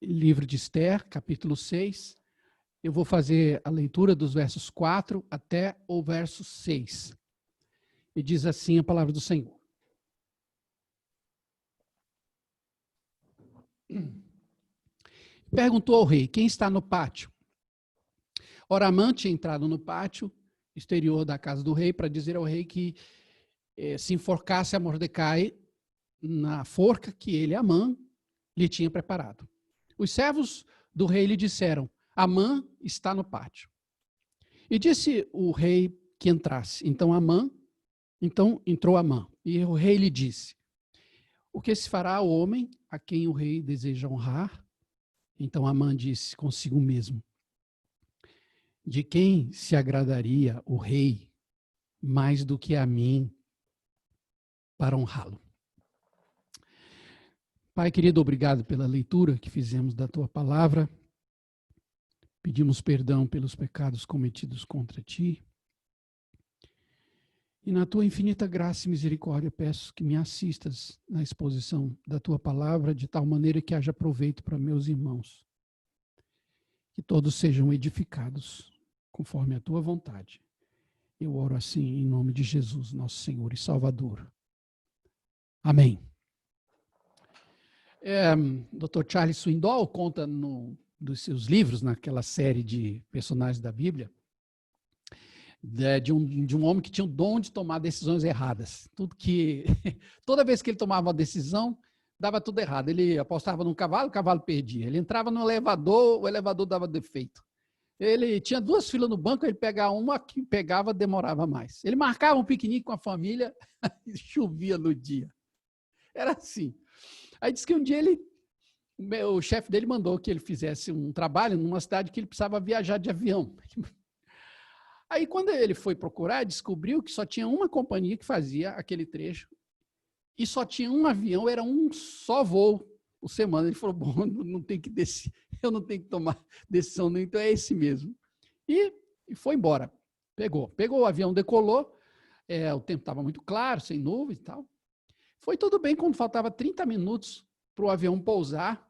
livro de Esther, capítulo 6. Eu vou fazer a leitura dos versos 4 até o verso 6. E diz assim a palavra do Senhor. Perguntou ao rei: quem está no pátio? Ora, Amã tinha entrado no pátio exterior da casa do rei para dizer ao rei que se enforcasse a Mordecai na forca que ele, Amã, lhe tinha preparado. Os servos do rei lhe disseram: Amã está no pátio. E disse o rei que entrasse. Então entrou Amã. E o rei lhe disse: o que se fará ao homem a quem o rei deseja honrar? Então Amã disse consigo mesmo: de quem se agradaria o rei mais do que a mim para honrá-lo? Pai querido, obrigado pela leitura que fizemos da tua palavra. Pedimos perdão pelos pecados cometidos contra ti. E na tua infinita graça e misericórdia, peço que me assistas na exposição da tua palavra, de tal maneira que haja proveito para meus irmãos. Que todos sejam edificados conforme a tua vontade. Eu oro assim em nome de Jesus, nosso Senhor e Salvador. Amém. Dr. Charles Swindoll conta dos seus livros, naquela série de personagens da Bíblia, de um homem que tinha o dom de tomar decisões erradas. Toda vez que ele tomava uma decisão, dava tudo errado. Ele apostava num cavalo, o cavalo perdia. Ele entrava no elevador, o elevador dava defeito. Ele tinha 2 filas no banco, ele pegava uma, que pegava, demorava mais. Ele marcava um piquenique com a família e chovia no dia. Era assim. Aí disse que um dia o chefe dele mandou que ele fizesse um trabalho numa cidade que ele precisava viajar de avião. Aí, quando ele foi procurar, descobriu que só tinha uma companhia que fazia aquele trecho e só tinha um avião, era um só voo por semana. Ele falou: bom, não tem que descer, eu não tenho que tomar decisão, não, então é esse mesmo. E foi embora. Pegou o avião, decolou, o tempo estava muito claro, sem nuvens e tal. Foi tudo bem quando faltava 30 minutos para o avião pousar.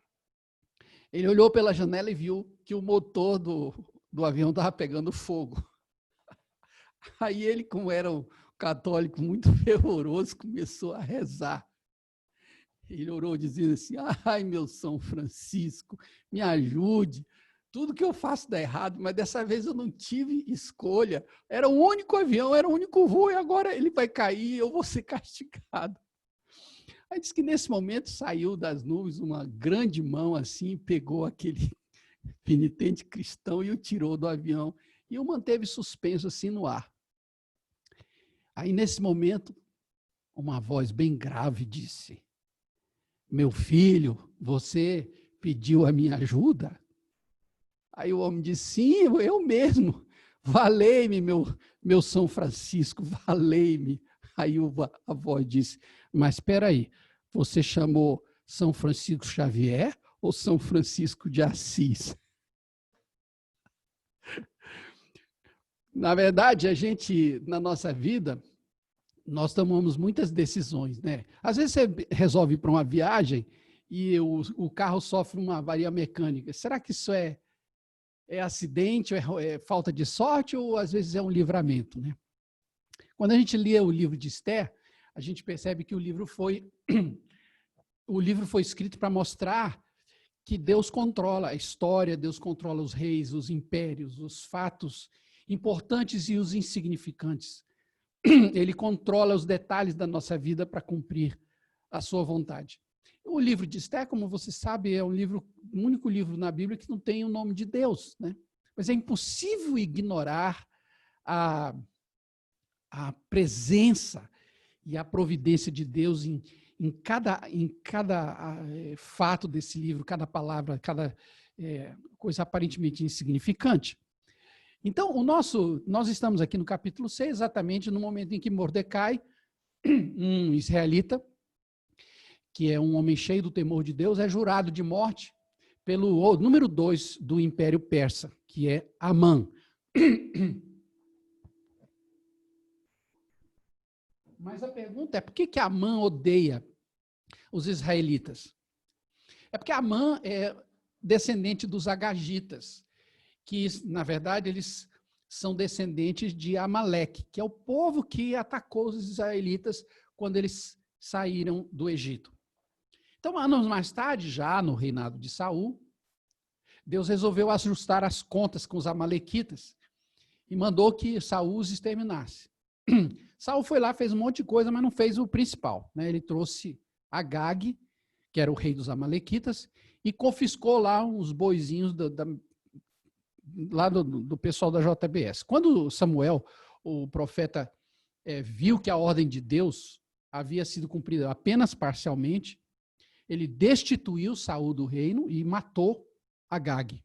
Ele olhou pela janela e viu que o motor do avião estava pegando fogo. Aí ele, como era um católico muito fervoroso, começou a rezar. Ele orou dizendo assim: ai, meu São Francisco, me ajude. Tudo que eu faço dá errado, mas dessa vez eu não tive escolha. Era o único avião, era o único voo, e agora ele vai cair e eu vou ser castigado. Aí diz que nesse momento saiu das nuvens uma grande mão assim, pegou aquele penitente cristão e o tirou do avião e o manteve suspenso assim no ar. Aí nesse momento, uma voz bem grave disse: meu filho, você pediu a minha ajuda? Aí o homem disse: sim, eu mesmo. Valei-me, meu São Francisco, valei-me. Aí a voz disse: mas espera aí, você chamou São Francisco Xavier ou São Francisco de Assis? Na verdade, a gente, na nossa vida, nós tomamos muitas decisões, né? Às vezes você resolve ir para uma viagem e o carro sofre uma avaria mecânica. Será que isso é acidente, ou é falta de sorte, ou às vezes é um livramento, né? Quando a gente lê o livro de Esther, a gente percebe que o livro foi escrito para mostrar que Deus controla a história, Deus controla os reis, os impérios, os fatos importantes e os insignificantes. Ele controla os detalhes da nossa vida para cumprir a sua vontade. O livro de Esther, como você sabe, é o único livro na Bíblia que não tem o nome de Deus, né? Mas é impossível ignorar a presença e a providência de Deus em cada fato desse livro, cada palavra, cada coisa aparentemente insignificante. Então, nós estamos aqui no capítulo 6, exatamente no momento em que Mordecai, um israelita, que é um homem cheio do temor de Deus, é jurado de morte pelo número 2 do Império Persa, que é Amã. Mas a pergunta é: por que Amã odeia os israelitas? É porque Amã descendente dos agagitas, que, na verdade, eles são descendentes de Amaleque, que é o povo que atacou os israelitas quando eles saíram do Egito. Então, anos mais tarde, já no reinado de Saul, Deus resolveu ajustar as contas com os amalequitas e mandou que Saul os exterminasse. Saul foi lá, fez um monte de coisa, mas não fez o principal, né? Ele trouxe Agag, que era o rei dos amalequitas, e confiscou lá uns boizinhos lá do pessoal da JBS. Quando Samuel, o profeta, viu que a ordem de Deus havia sido cumprida apenas parcialmente, ele destituiu Saul do reino e matou Agag.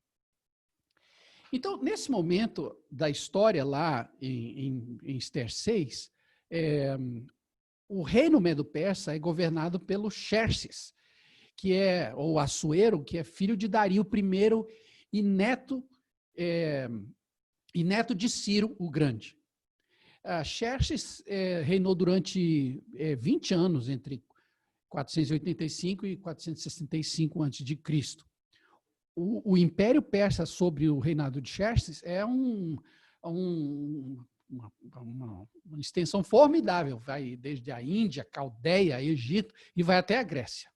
Então, nesse momento da história lá em Ester 6, o reino Medo-Persa é governado pelo Xerxes, ou Assuero, que é filho de Dario I e neto de Ciro o Grande. Xerxes reinou durante 20 anos, entre 485 e 465 a.C. O Império Persa sobre o reinado de Xerxes é uma extensão formidável, vai desde a Índia, Caldeia, Egito e vai até a Grécia.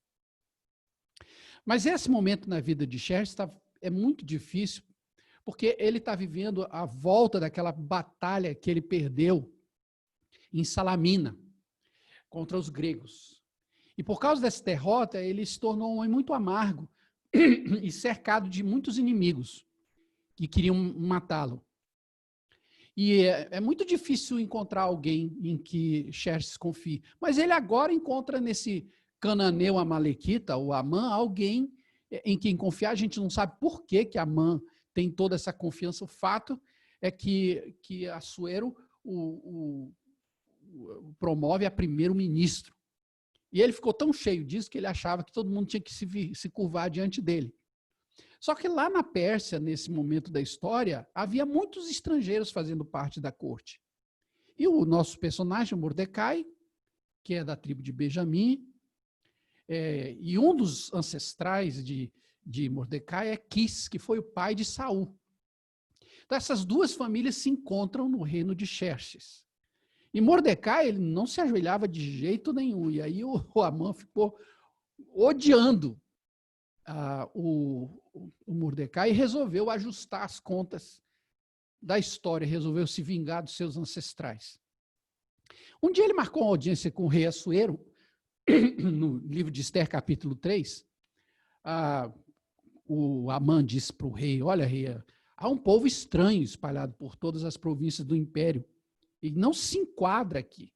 Mas esse momento na vida de Xerxes é muito difícil, porque ele está vivendo a volta daquela batalha que ele perdeu em Salamina contra os gregos. E por causa dessa derrota, ele se tornou um homem muito amargo e cercado de muitos inimigos que queriam matá-lo. E é muito difícil encontrar alguém em que Xerxes confie. Mas ele agora encontra nesse cananeu amalequita, o Amã, alguém em quem confiar. A gente não sabe por que Amã tem toda essa confiança. O fato é que Assuero o promove a primeiro-ministro. E ele ficou tão cheio disso que ele achava que todo mundo tinha que se curvar diante dele. Só que lá na Pérsia, nesse momento da história, havia muitos estrangeiros fazendo parte da corte. E o nosso personagem, Mordecai, que é da tribo de Benjamim, e um dos ancestrais de Mordecai é Quis, que foi o pai de Saul. Então, essas duas famílias se encontram no reino de Xerxes. E Mordecai, ele não se ajoelhava de jeito nenhum. E aí o Amã ficou odiando o Mordecai e resolveu ajustar as contas da história, resolveu se vingar dos seus ancestrais. Um dia ele marcou uma audiência com o rei Assuero, no livro de Ester, capítulo 3. O Amã disse para o rei: olha, rei, há um povo estranho espalhado por todas as províncias do império e não se enquadra aqui.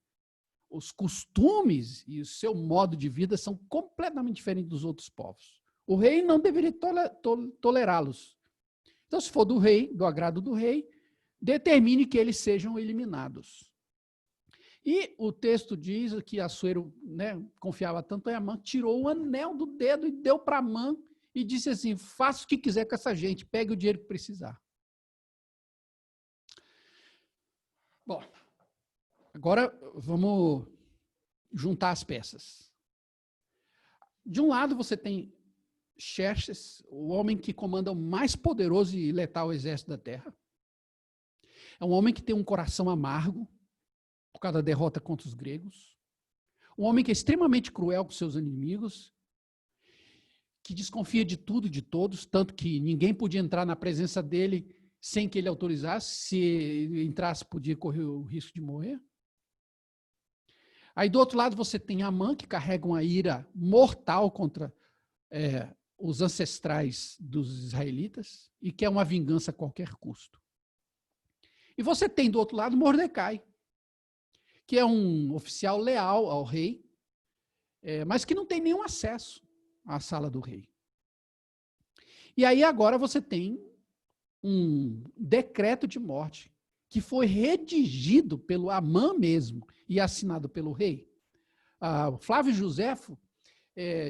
Os costumes e o seu modo de vida são completamente diferentes dos outros povos. O rei não deveria tolerá-los. Então, se for do rei, do agrado do rei, determine que eles sejam eliminados. E o texto diz que Assuero, confiava tanto em Amã, tirou o anel do dedo e deu para Amã e disse assim: faça o que quiser com essa gente, pegue o dinheiro que precisar. Bom, agora vamos juntar as peças. De um lado você tem Xerxes, o homem que comanda o mais poderoso e letal exército da terra. É um homem que tem um coração amargo por causa da derrota contra os gregos. Um homem que é extremamente cruel com seus inimigos, que desconfia de tudo e de todos, tanto que ninguém podia entrar na presença dele sem que ele autorizasse. Se entrasse, podia correr o risco de morrer. Aí do outro lado você tem Amã, que carrega uma ira mortal contra os ancestrais dos israelitas e quer uma vingança a qualquer custo. E você tem do outro lado Mordecai, que é um oficial leal ao rei, mas que não tem nenhum acesso à sala do rei. E aí agora você tem um decreto de morte que foi redigido pelo Amã mesmo e assinado pelo rei. Flávio Joséfo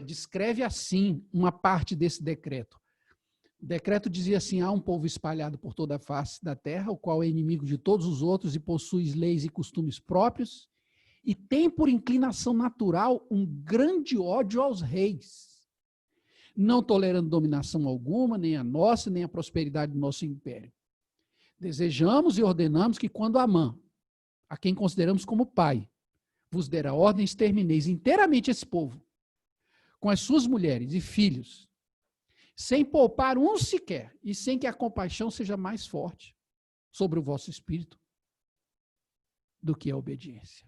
descreve assim uma parte desse decreto. O decreto dizia assim: há um povo espalhado por toda a face da terra, o qual é inimigo de todos os outros e possui leis e costumes próprios, e tem por inclinação natural um grande ódio aos reis. não tolerando dominação alguma, nem a nossa, nem a prosperidade do nosso império. Desejamos e ordenamos que quando Amã, a quem consideramos como pai, vos der a ordem, extermineis inteiramente esse povo, com as suas mulheres e filhos, sem poupar um sequer, e sem que a compaixão seja mais forte sobre o vosso espírito do que a obediência.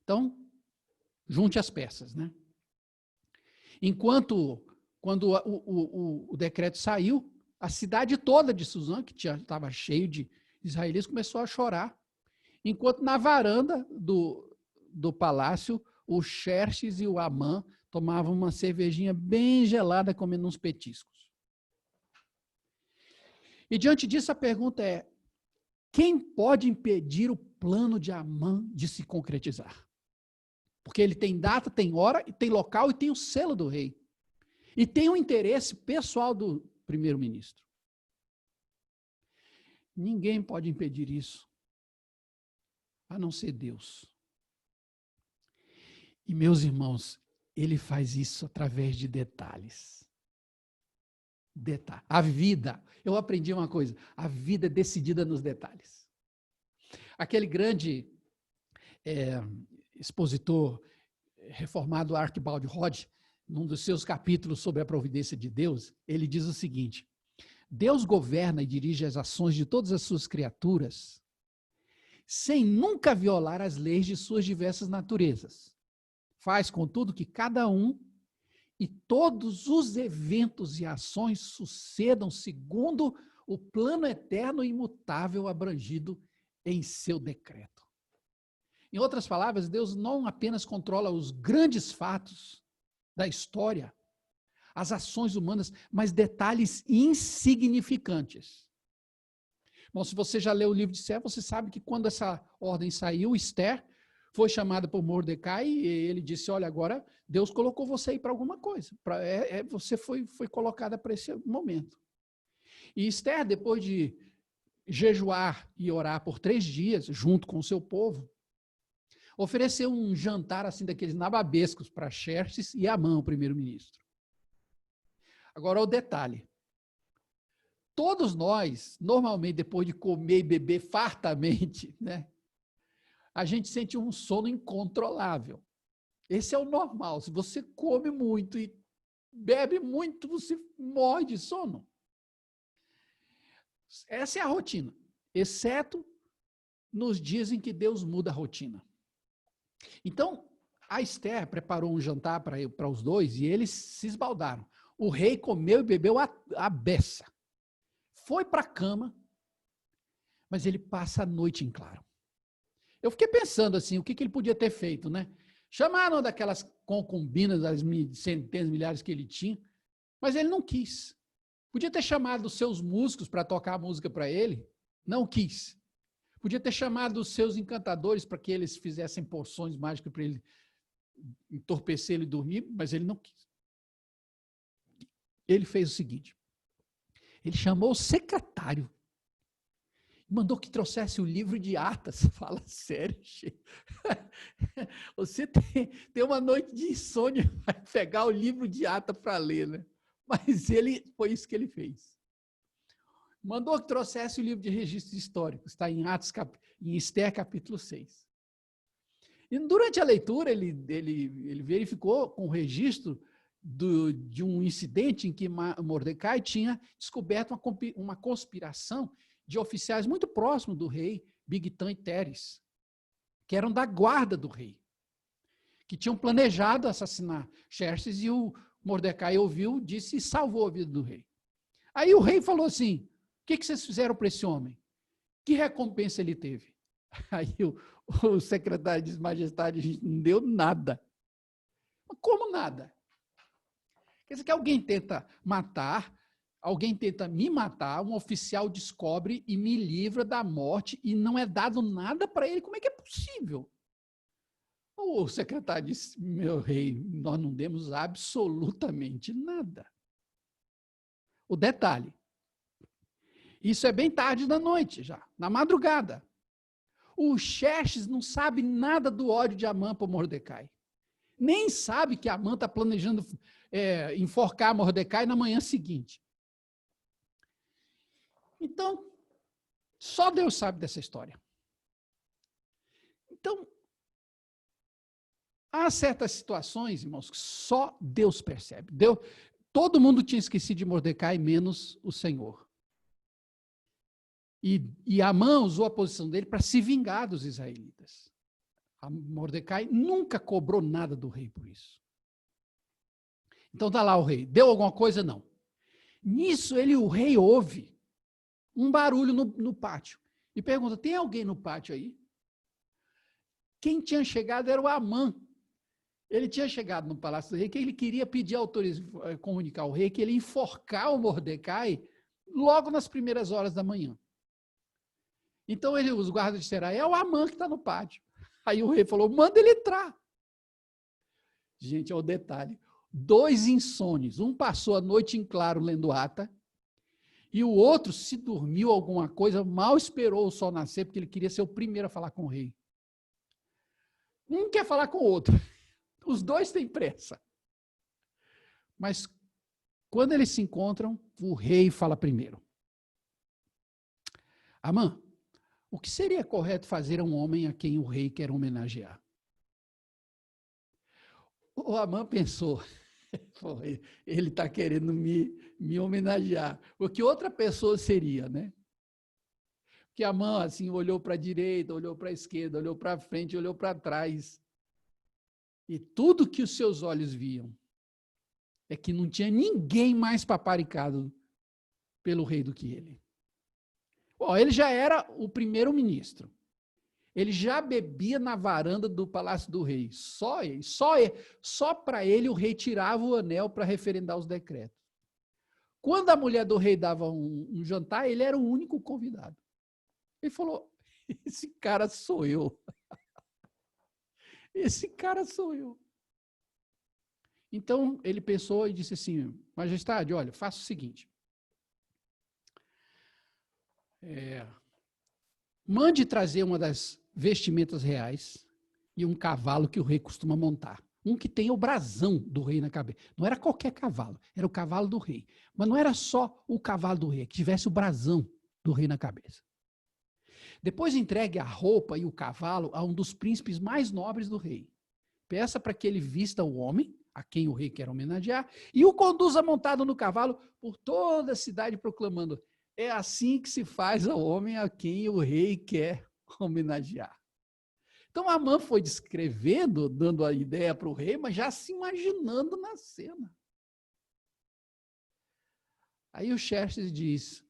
Então, junte as peças, né? Quando o decreto saiu, a cidade toda de Suzã, que estava cheio de israelitas, começou a chorar, enquanto na varanda do palácio, o Xerxes e o Amã tomavam uma cervejinha bem gelada, comendo uns petiscos. E diante disso, a pergunta é: quem pode impedir o plano de Amã de se concretizar? Porque ele tem data, tem hora, tem local e tem o selo do rei. E tem o interesse pessoal do primeiro-ministro. Ninguém pode impedir isso, a não ser Deus. E, meus irmãos, ele faz isso através de detalhes. A vida, eu aprendi uma coisa, a vida é decidida nos detalhes. Aquele grande expositor reformado Archibald Hodge, num dos seus capítulos sobre a providência de Deus, ele diz o seguinte: Deus governa e dirige as ações de todas as suas criaturas sem nunca violar as leis de suas diversas naturezas. Faz, contudo, que cada um e todos os eventos e ações sucedam segundo o plano eterno e imutável abrangido em seu decreto. Em outras palavras, Deus não apenas controla os grandes fatos da história, as ações humanas, mas detalhes insignificantes. Bom, se você já leu o livro de Esther, você sabe que quando essa ordem saiu, Esther foi chamada por Mordecai e ele disse: olha, agora Deus colocou você aí para alguma coisa. Você foi colocada para esse momento. E Esther, depois de jejuar e orar por 3 dias, junto com o seu povo, ofereceu um jantar assim daqueles nababescos para Xerxes e Amã, o primeiro-ministro. Agora o detalhe. Todos nós, normalmente, depois de comer e beber fartamente, né, a gente sente um sono incontrolável. Esse é o normal. Se você come muito e bebe muito, você morre de sono. Essa é a rotina, exceto nos dias em que Deus muda a rotina. Então, a Esther preparou um jantar para os dois e eles se esbaldaram. O rei comeu e bebeu a beça. Foi para a cama, mas ele passa a noite em claro. Eu fiquei pensando assim, o que ele podia ter feito, né? Chamaram daquelas concubinas, das centenas, milhares que ele tinha, mas ele não quis. Podia ter chamado os seus músicos para tocar a música para ele, não quis. Podia ter chamado os seus encantadores para que eles fizessem poções mágicas para ele entorpecer ele e dormir, mas ele não quis. Ele fez o seguinte: ele chamou o secretário, mandou que trouxesse o livro de atas. Fala sério, Chico. Você tem uma noite de insônia, vai pegar o livro de atas para ler, né? Mas foi isso que ele fez. Mandou que trouxesse o livro de registros históricos, está em Esther capítulo 6. E durante a leitura, ele verificou com o registro de um incidente em que Mordecai tinha descoberto uma conspiração de oficiais muito próximos do rei, Bigtan e Teres, que eram da guarda do rei, que tinham planejado assassinar Xerxes, e o Mordecai ouviu, disse e salvou a vida do rei. Aí o rei falou assim: o que vocês fizeram para esse homem? Que recompensa ele teve? Aí o secretário disse: majestade, a gente não deu nada. Mas como nada? Quer dizer que alguém tenta matar, alguém tenta me matar, um oficial descobre e me livra da morte e não é dado nada para ele. Como é que é possível? O secretário disse: meu rei, nós não demos absolutamente nada. O detalhe: isso é bem tarde da noite já, na madrugada. O Xerxes não sabe nada do ódio de Amã por Mordecai. Nem sabe que Amã está planejando enforcar Mordecai na manhã seguinte. Então, só Deus sabe dessa história. Então, há certas situações, irmãos, que só Deus percebe. Todo mundo tinha esquecido de Mordecai, menos o Senhor. E Amã usou a posição dele para se vingar dos israelitas. Mordecai nunca cobrou nada do rei por isso. Então está lá o rei. Deu alguma coisa? Não. Nisso, o rei ouve um barulho no pátio. E pergunta, tem alguém no pátio aí? Quem tinha chegado era o Amã. Ele tinha chegado no palácio do rei, que ele queria pedir autorização, comunicar ao rei que ele ia enforcar o Mordecai logo nas primeiras horas da manhã. Então os guardas disseram, é o Amã que está no pátio. Aí o rei falou, manda ele entrar. Gente, olha o detalhe. 2 insones. Um passou a noite em claro lendo ata, e o outro, se dormiu alguma coisa, mal esperou o sol nascer, porque ele queria ser o primeiro a falar com o rei. Um quer falar com o outro. Os 2 têm pressa. Mas, quando eles se encontram, o rei fala primeiro. Amã, o que seria correto fazer a um homem a quem o rei quer homenagear? O Amã pensou, ele está querendo me homenagear. O que outra pessoa seria, né? Porque Amã, assim, olhou para a direita, olhou para a esquerda, olhou para frente, olhou para trás. E tudo que os seus olhos viam é que não tinha ninguém mais paparicado pelo rei do que ele. Bom, ele já era o primeiro-ministro. Ele já bebia na varanda do palácio do rei. Só para ele o rei tirava o anel para referendar os decretos. Quando a mulher do rei dava um jantar, ele era o único convidado. Ele falou, esse cara sou eu. Esse cara sou eu. Então, ele pensou e disse assim, majestade, olha, faça o seguinte. Mande trazer uma das vestimentas reais e um cavalo que o rei costuma montar. Um que tenha o brasão do rei na cabeça. Não era qualquer cavalo, era o cavalo do rei. Mas não era só o cavalo do rei, que tivesse o brasão do rei na cabeça. Depois entregue a roupa e o cavalo a um dos príncipes mais nobres do rei. Peça para que ele vista o homem, a quem o rei quer homenagear, e o conduza montado no cavalo por toda a cidade, proclamando, é assim que se faz ao homem a quem o rei quer homenagear. Então, Amã foi descrevendo, dando a ideia para o rei, mas já se imaginando na cena. Aí o Xerxes diz,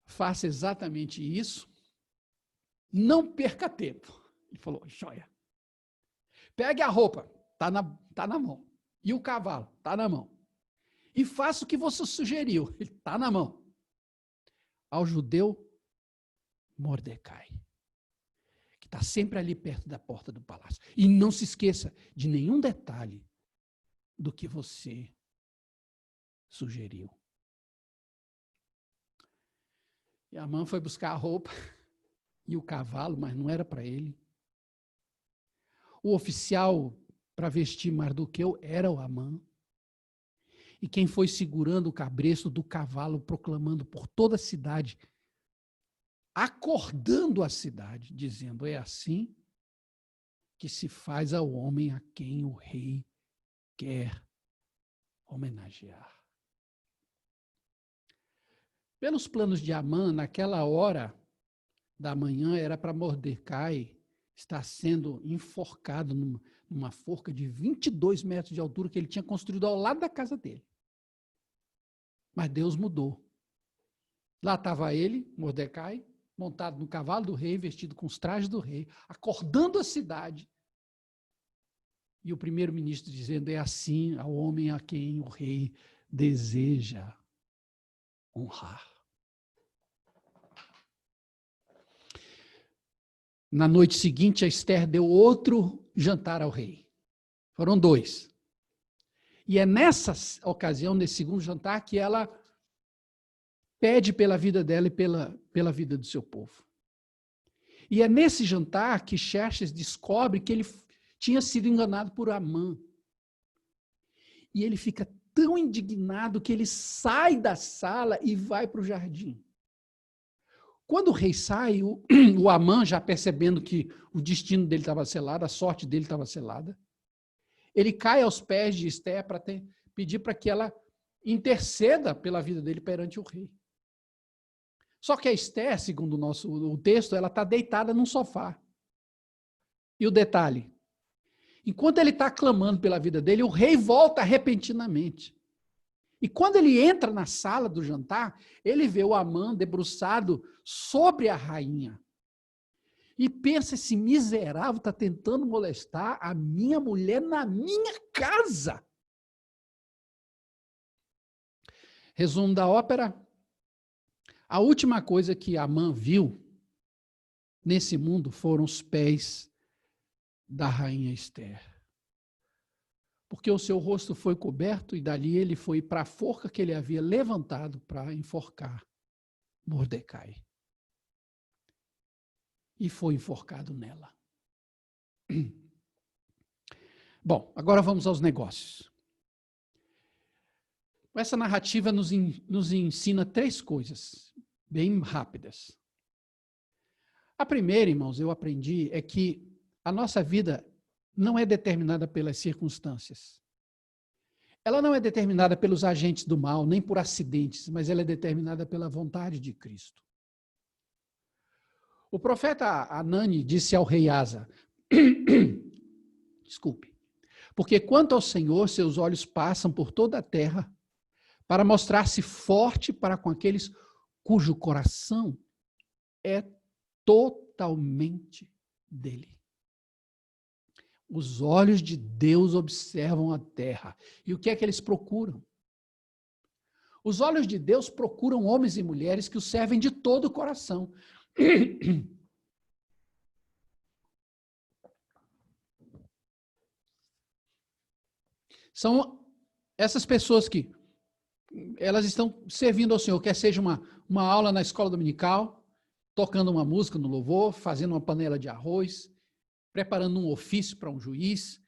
faça exatamente isso, não perca tempo. Ele falou, joia. Pegue a roupa, tá na mão. E o cavalo, tá na mão. E faça o que você sugeriu, ele tá na mão. Ao judeu Mordecai, que está sempre ali perto da porta do palácio. E não se esqueça de nenhum detalhe do que você sugeriu. E Amã foi buscar a roupa e o cavalo, mas não era para ele. O oficial para vestir Mardoqueu era o Amã. E quem foi segurando o cabresto do cavalo, proclamando por toda a cidade, acordando a cidade, dizendo, é assim que se faz ao homem a quem o rei quer homenagear. Pelos planos de Amã, naquela hora da manhã, era para Mordecai estar sendo enforcado numa forca de 22 metros de altura que ele tinha construído ao lado da casa dele. Mas Deus mudou. Lá estava ele, Mordecai, montado no cavalo do rei, vestido com os trajes do rei, acordando a cidade. E o primeiro-ministro dizendo, é assim ao homem a quem o rei deseja honrar. Na noite seguinte, a Esther deu outro jantar ao rei. Foram 2. E é nessa ocasião, nesse segundo jantar, que ela pede pela vida dela e pela vida do seu povo. E é nesse jantar que Xerxes descobre que ele tinha sido enganado por Amã. E ele fica tão indignado que ele sai da sala e vai para o jardim. Quando o rei sai, o Amã, já percebendo que o destino dele estava selado, a sorte dele estava selada, ele cai aos pés de Ester para pedir para que ela interceda pela vida dele perante o rei. Só que a Ester, segundo o texto, ela está deitada num sofá. E o detalhe, enquanto ele está clamando pela vida dele, o rei volta repentinamente. E quando ele entra na sala do jantar, ele vê o Amã debruçado sobre a rainha. E pensa, esse miserável está tentando molestar a minha mulher na minha casa. Resumo da ópera. A última coisa que Amã viu nesse mundo foram os pés da rainha Ester. Porque o seu rosto foi coberto e dali ele foi para a forca que ele havia levantado para enforcar Mordecai. E foi enforcado nela. Bom, agora vamos aos negócios. Essa narrativa nos ensina 3 coisas, bem rápidas. A primeira, irmãos, eu aprendi, é que a nossa vida não é determinada pelas circunstâncias. Ela não é determinada pelos agentes do mal, nem por acidentes, mas ela é determinada pela vontade de Cristo. O profeta Anani disse ao rei Asa, desculpe, porque quanto ao Senhor, seus olhos passam por toda a terra para mostrar-se forte para com aqueles cujo coração é totalmente dele. Os olhos de Deus observam a terra. E o que é que eles procuram? Os olhos de Deus procuram homens e mulheres que o servem de todo o coração. São essas pessoas que elas estão servindo ao Senhor, quer seja uma aula na escola dominical, tocando uma música no louvor, fazendo uma panela de arroz, preparando um ofício para um juiz,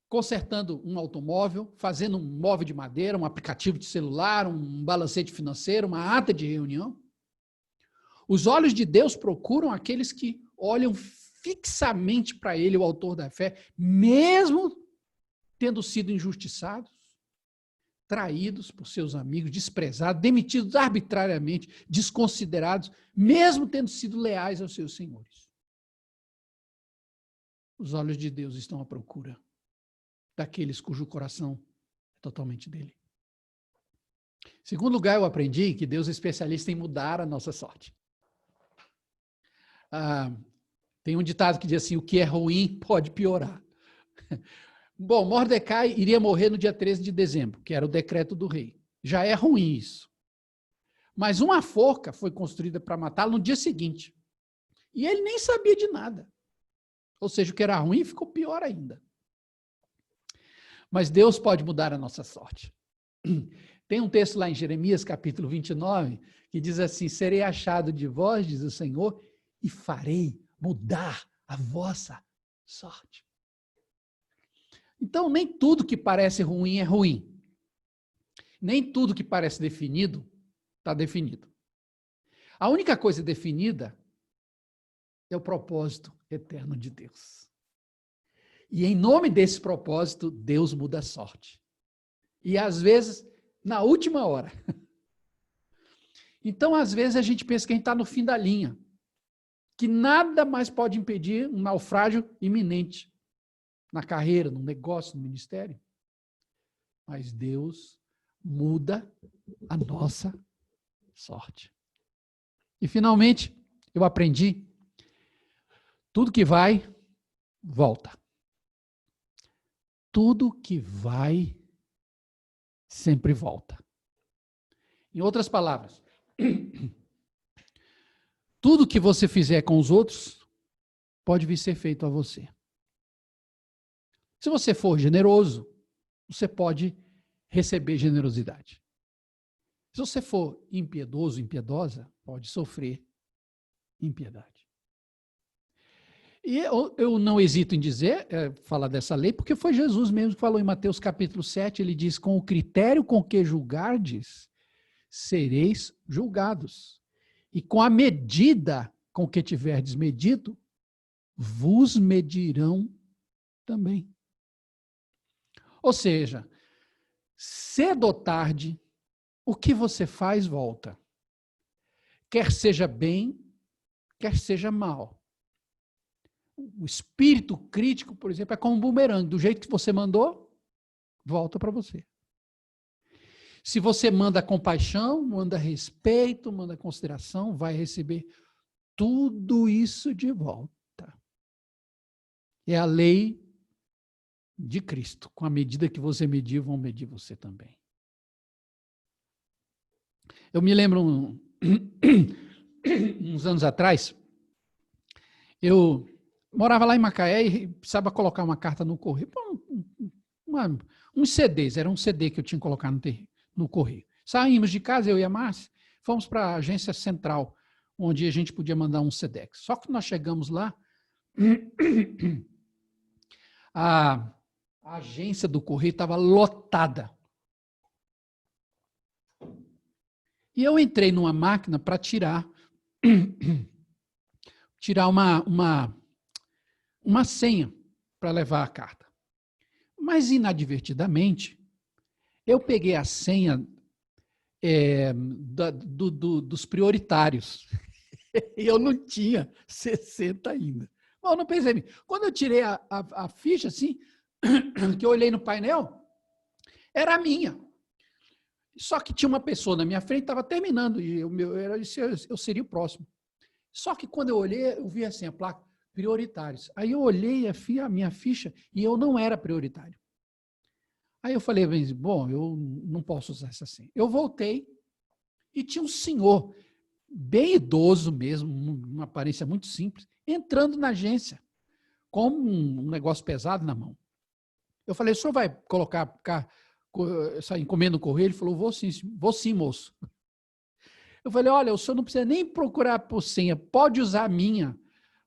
consertando um automóvel, fazendo um móvel de madeira, um aplicativo de celular, um balancete financeiro, uma ata de reunião. Os olhos de Deus procuram aqueles que olham fixamente para Ele, o autor da fé, mesmo tendo sido injustiçados, traídos por seus amigos, desprezados, demitidos arbitrariamente, desconsiderados, mesmo tendo sido leais aos seus senhores. Os olhos de Deus estão à procura daqueles cujo coração é totalmente dele. Em segundo lugar, eu aprendi que Deus é especialista em mudar a nossa sorte. Tem um ditado que diz assim, o que é ruim pode piorar. Bom, Mordecai iria morrer no dia 13 de dezembro, que era o decreto do rei. Já é ruim isso. Mas uma forca foi construída para matá-lo no dia seguinte. E ele nem sabia de nada. Ou seja, o que era ruim ficou pior ainda. Mas Deus pode mudar a nossa sorte. Tem um texto lá em Jeremias, capítulo 29, que diz assim, serei achado de vós, diz o Senhor, e farei mudar a vossa sorte. Então, nem tudo que parece ruim é ruim. Nem tudo que parece definido está definido. A única coisa definida é o propósito eterno de Deus. E em nome desse propósito, Deus muda a sorte. E às vezes, na última hora. Então, às vezes, a gente pensa que a gente está no fim da linha. Que nada mais pode impedir um naufrágio iminente. Na carreira, no negócio, no ministério. Mas Deus muda a nossa sorte. E, finalmente, eu aprendi, tudo que vai, volta. Tudo que vai, sempre volta. Em outras palavras, tudo que você fizer com os outros, pode vir ser feito a você. Se você for generoso, você pode receber generosidade. Se você for impiedoso, impiedosa, pode sofrer impiedade. E eu não hesito em dizer, falar dessa lei, porque foi Jesus mesmo que falou em Mateus capítulo 7, ele diz, com o critério com que julgardes, sereis julgados. E com a medida com que tiverdes medido, vos medirão também. Ou seja, cedo ou tarde, o que você faz volta. Quer seja bem, quer seja mal. O espírito crítico, por exemplo, é como um bumerangue. Do jeito que você mandou, volta para você. Se você manda compaixão, manda respeito, manda consideração, vai receber tudo isso de volta. É a lei de Cristo. Com a medida que você medir, vão medir você também. Eu me lembro, uns anos atrás, eu morava lá em Macaé e precisava colocar uma carta no correio. Uns CDs, era um CD que eu tinha que colocar no correio. Saímos de casa, eu e a Márcia, fomos para a agência central, onde a gente podia mandar um SEDEX. Só que nós chegamos lá, a agência do correio estava lotada. E eu entrei numa máquina para tirar uma senha para levar a carta. Mas, inadvertidamente, eu peguei a senha dos prioritários. E eu não tinha 60 ainda. Bom, eu não pensei. Quando eu tirei a ficha, assim, que eu olhei no painel, era a minha. Só que tinha uma pessoa na minha frente, estava terminando, e eu seria o próximo. Só que quando eu olhei, eu vi assim a placa, prioritários. Aí eu olhei a minha ficha e eu não era prioritário. Aí eu falei, bom, eu não posso usar essa senha. Eu voltei e tinha um senhor, bem idoso mesmo, uma aparência muito simples, entrando na agência, com um negócio pesado na mão. Eu falei, o senhor vai colocar essa encomenda no correio? Ele falou, vou sim, moço. Eu falei, olha, o senhor não precisa nem procurar por senha, pode usar a minha,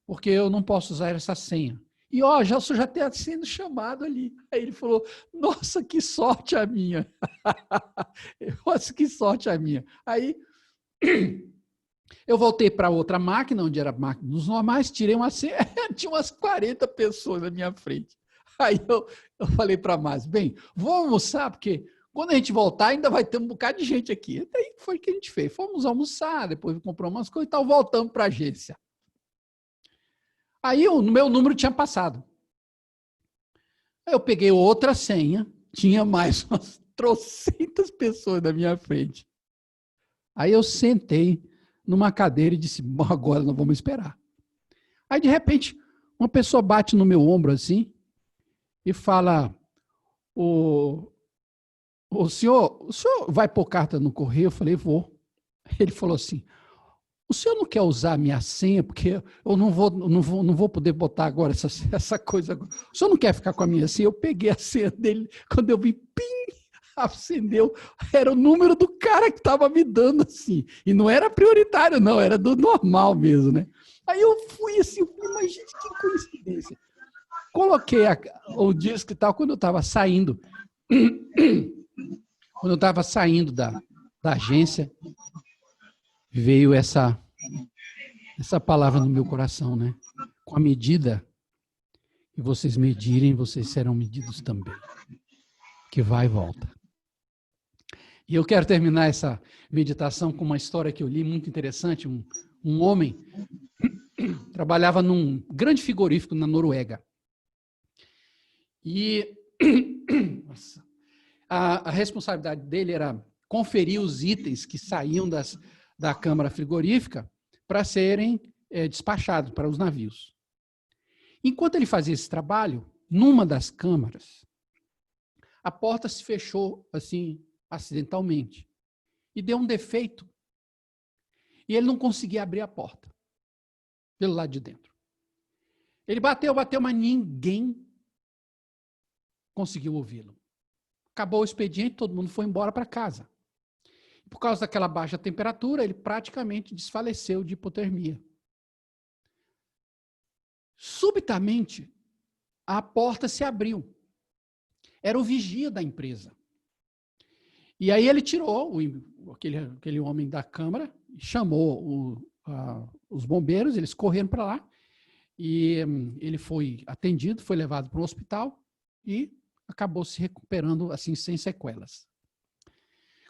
porque eu não posso usar essa senha. E, ó, o senhor já está sendo chamado ali. Aí ele falou, nossa, que sorte a minha. Nossa, que sorte a minha. Aí eu voltei para outra máquina, onde era a máquina dos normais, tirei uma senha, tinha umas 40 pessoas na minha frente. Aí eu falei para a Márcia, bem, vou almoçar, porque quando a gente voltar ainda vai ter um bocado de gente aqui. Aí foi o que a gente fez. Fomos almoçar, depois compramos umas coisas e tal, voltamos para a agência. Aí o meu número tinha passado. Aí eu peguei outra senha, tinha mais umas 300 pessoas na minha frente. Aí eu sentei numa cadeira e disse, bom, agora nós vamos esperar. Aí, de repente, uma pessoa bate no meu ombro assim e fala, o senhor vai pôr carta no correio? Eu falei, vou. Ele falou assim, o senhor não quer usar a minha senha, porque eu não vou poder botar agora essa coisa. O senhor não quer ficar com a minha senha? Eu peguei a senha dele, quando eu vi, pim, acendeu. Era o número do cara que estava me dando, assim. E não era prioritário, não, era do normal mesmo, né? Aí eu fui assim, mas gente, que coincidência. Coloquei o disco e tal, quando eu estava saindo, da agência, veio essa palavra no meu coração, né? Com a medida que vocês medirem, vocês serão medidos também. Que vai e volta. E eu quero terminar essa meditação com uma história que eu li, muito interessante. Um homem trabalhava num grande frigorífico na Noruega. E nossa, a responsabilidade dele era conferir os itens que saíam da câmara frigorífica para serem despachados para os navios. Enquanto ele fazia esse trabalho, numa das câmaras, a porta se fechou assim, acidentalmente, e deu um defeito. E ele não conseguia abrir a porta pelo lado de dentro. Ele bateu, mas ninguém conseguiu ouvi-lo. Acabou o expediente, todo mundo foi embora para casa. Por causa daquela baixa temperatura, ele praticamente desfaleceu de hipotermia. Subitamente, a porta se abriu. Era o vigia da empresa. E aí ele tirou aquele homem da câmara, chamou os bombeiros, eles correram para lá, e ele foi atendido, foi levado para um hospital e acabou se recuperando assim, sem sequelas.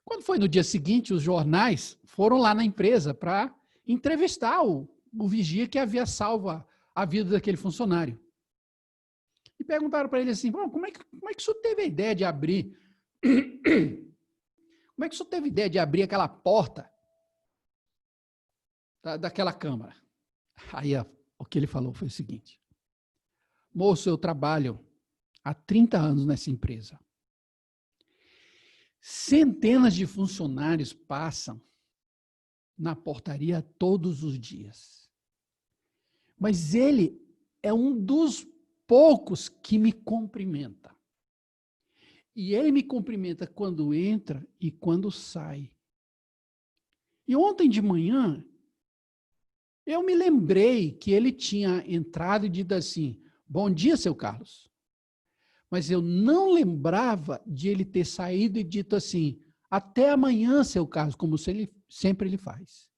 Quando foi no dia seguinte, os jornais foram lá na empresa para entrevistar o vigia que havia salvo a vida daquele funcionário. E perguntaram para ele assim, como é que o senhor teve a ideia de abrir... Como é que o senhor teve ideia de abrir aquela porta daquela câmara? Aí o que ele falou foi o seguinte: moço, eu trabalho há 30 anos nessa empresa. Centenas de funcionários passam na portaria todos os dias. Mas ele é um dos poucos que me cumprimenta. E ele me cumprimenta quando entra e quando sai. E ontem de manhã, eu me lembrei que ele tinha entrado e dito assim, bom dia, seu Carlos. Mas eu não lembrava de ele ter saído e dito assim, até amanhã, seu Carlos, como sempre ele faz.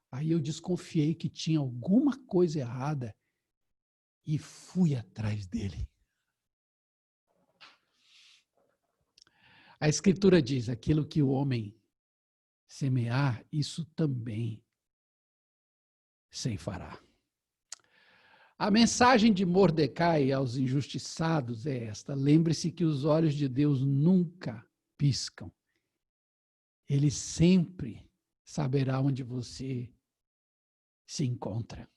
Aí eu desconfiei que tinha alguma coisa errada e fui atrás dele. A Escritura diz, aquilo que o homem semear, isso também ceifará. A mensagem de Mordecai aos injustiçados é esta: lembre-se que os olhos de Deus nunca piscam. Ele sempre saberá onde você se encontra.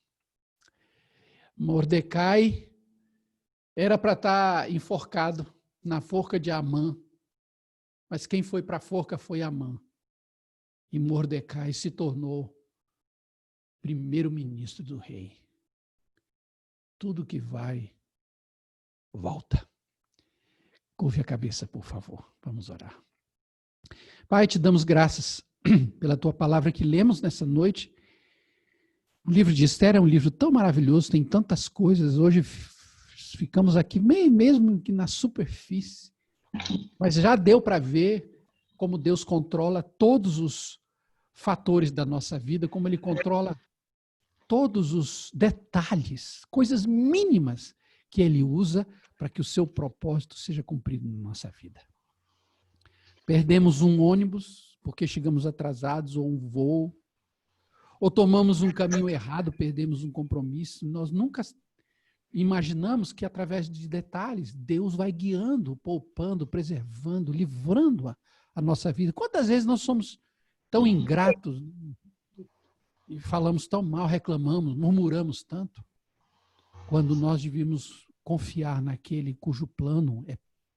Mordecai era para estar enforcado na forca de Amã, mas quem foi para a forca foi Amã. E Mordecai se tornou primeiro-ministro do rei. Tudo que vai, volta. Curve a cabeça, por favor. Vamos orar. Pai, te damos graças pela tua palavra que lemos nessa noite. O livro de Esther é um livro tão maravilhoso, tem tantas coisas. Hoje ficamos aqui mesmo que na superfície. Mas já deu para ver como Deus controla todos os fatores da nossa vida, como Ele controla todos os detalhes, coisas mínimas que Ele usa para que o seu propósito seja cumprido na nossa vida. Perdemos um ônibus porque chegamos atrasados, ou um voo, ou tomamos um caminho errado, perdemos um compromisso. Nós nunca imaginamos que através de detalhes Deus vai guiando, poupando, preservando, livrando a nossa vida. Quantas vezes nós somos tão ingratos e falamos tão mal, reclamamos, murmuramos tanto, quando nós devíamos confiar naquele cujo plano é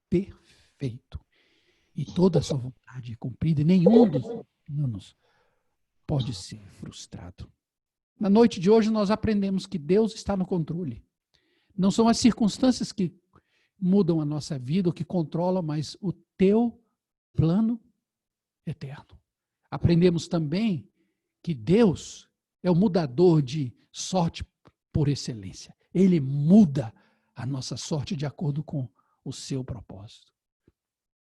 perfeito e toda a sua vontade é cumprida, e nenhum dos planos pode ser frustrado. Na noite de hoje nós aprendemos que Deus está no controle. Não são as circunstâncias que mudam a nossa vida, ou que controlam, mas o teu plano eterno. Aprendemos também que Deus é o mudador de sorte por excelência. Ele muda a nossa sorte de acordo com o seu propósito.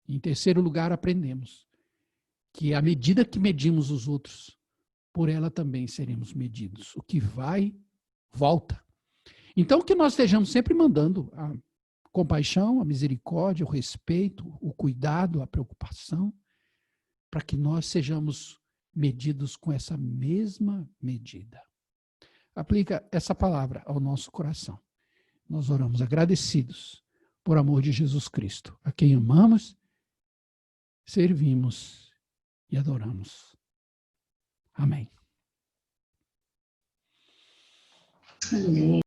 Em terceiro lugar, aprendemos que à medida que medimos os outros, por ela também seremos medidos. O que vai, volta. Então, que nós estejamos sempre mandando a compaixão, a misericórdia, o respeito, o cuidado, a preocupação, para que nós sejamos medidos com essa mesma medida. Aplica essa palavra ao nosso coração. Nós oramos agradecidos por amor de Jesus Cristo, a quem amamos, servimos e adoramos. Amém. Amém.